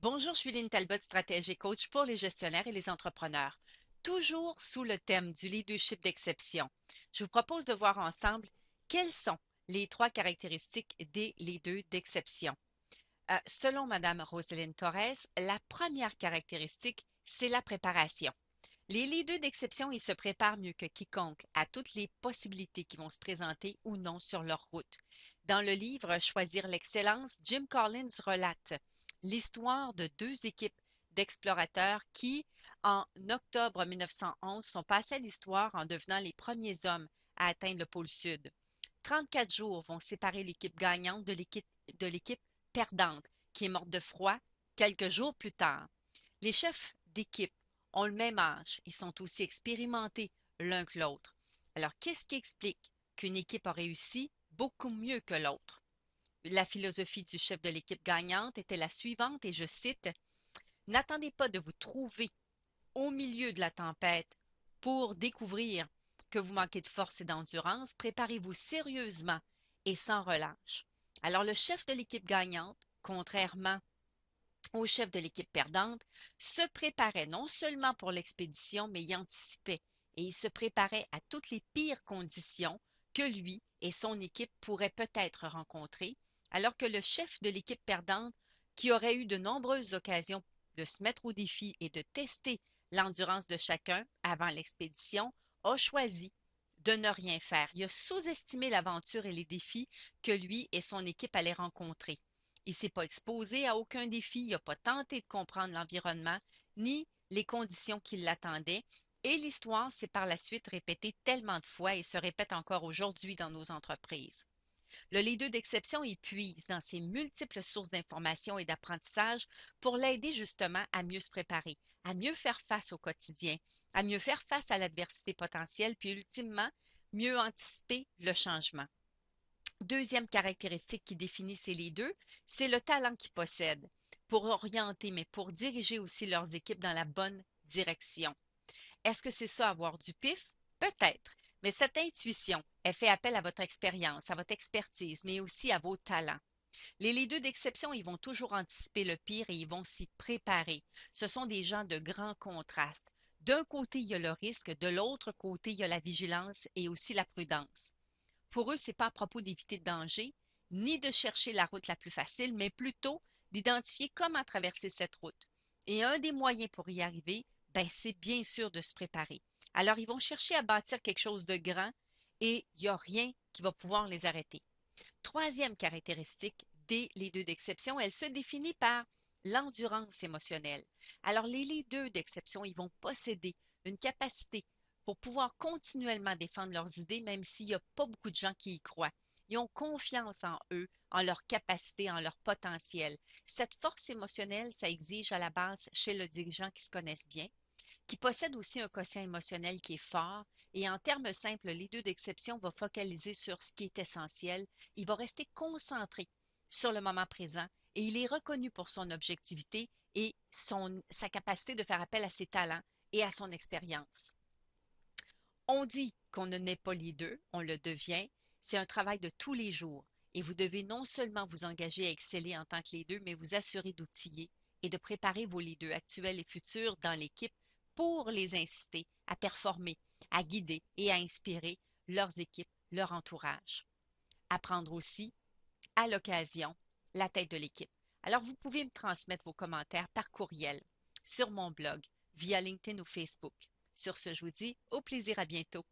Bonjour, je suis Lynn Talbot, stratégie coach pour les gestionnaires et les entrepreneurs. Toujours sous le thème du leadership d'exception, je vous propose de voir ensemble quelles sont les trois caractéristiques des leaders d'exception. Selon Madame Roselyne Torres, la première caractéristique, c'est la préparation. Les leaders d'exception, ils se préparent mieux que quiconque à toutes les possibilités qui vont se présenter ou non sur leur route. Dans le livre Choisir l'excellence, Jim Collins relate l'histoire de deux équipes d'explorateurs qui, en octobre 1911, sont passés à l'histoire en devenant les premiers hommes à atteindre le pôle sud. 34 jours vont séparer l'équipe gagnante de l'équipe perdante, qui est morte de froid quelques jours plus tard. Les chefs d'équipe ont le même âge et sont aussi expérimentés l'un que l'autre. Alors, qu'est-ce qui explique qu'une équipe a réussi beaucoup mieux que l'autre? La philosophie du chef de l'équipe gagnante était la suivante, et je cite: n'attendez pas de vous trouver au milieu de la tempête pour découvrir que vous manquez de force et d'endurance. Préparez-vous sérieusement et sans relâche. Alors, le chef de l'équipe gagnante, contrairement au chef de l'équipe perdante, se préparait non seulement pour l'expédition, mais y anticipait et il se préparait à toutes les pires conditions que lui et son équipe pourraient peut-être rencontrer, alors que le chef de l'équipe perdante, qui aurait eu de nombreuses occasions de se mettre au défi et de tester l'endurance de chacun avant l'expédition, a choisi de ne rien faire. Il a sous-estimé l'aventure et les défis que lui et son équipe allaient rencontrer. Il ne s'est pas exposé à aucun défi, il n'a pas tenté de comprendre l'environnement ni les conditions qui l'attendaient. Et l'histoire s'est par la suite répétée tellement de fois et se répète encore aujourd'hui dans nos entreprises. Le leader d'exception y puise dans ses multiples sources d'informations et d'apprentissage pour l'aider justement à mieux se préparer, à mieux faire face au quotidien, à mieux faire face à l'adversité potentielle, puis ultimement, mieux anticiper le changement. Deuxième caractéristique qui définit ces leaders, c'est le talent qu'ils possèdent pour orienter, mais pour diriger aussi leurs équipes dans la bonne direction. Est-ce que c'est ça, avoir du pif? Peut-être, mais cette intuition, elle fait appel à votre expérience, à votre expertise, mais aussi à vos talents. Les leaders d'exception, ils vont toujours anticiper le pire et ils vont s'y préparer. Ce sont des gens de grand contraste. D'un côté, il y a le risque, de l'autre côté, il y a la vigilance et aussi la prudence. Pour eux, c'est pas à propos d'éviter de danger, ni de chercher la route la plus facile, mais plutôt d'identifier comment traverser cette route. Et un des moyens pour y arriver, ben, c'est bien sûr de se préparer. Alors, ils vont chercher à bâtir quelque chose de grand et il n'y a rien qui va pouvoir les arrêter. Troisième caractéristique des leaders d'exception, elle se définit par l'endurance émotionnelle. Alors, les leaders d'exception, ils vont posséder une capacité pour pouvoir continuellement défendre leurs idées, même s'il n'y a pas beaucoup de gens qui y croient. Ils ont confiance en eux, en leur capacité, en leur potentiel. Cette force émotionnelle, ça exige à la base chez le dirigeant qui se connaisse bien, qui possède aussi un quotient émotionnel qui est fort. Et en termes simples, les deux d'exception va focaliser sur ce qui est essentiel. Il va rester concentré sur le moment présent et il est reconnu pour son objectivité et sa capacité de faire appel à ses talents et à son expérience. On dit qu'on ne naît pas les deux, on le devient. C'est un travail de tous les jours et vous devez non seulement vous engager à exceller en tant que leader, mais vous assurer d'outiller et de préparer vos leaders actuels et futurs dans l'équipe pour les inciter à performer, à guider et à inspirer leurs équipes, leur entourage. Apprendre aussi, à l'occasion, la tête de l'équipe. Alors, vous pouvez me transmettre vos commentaires par courriel sur mon blog, via LinkedIn ou Facebook. Sur ce, je vous dis au plaisir, à bientôt.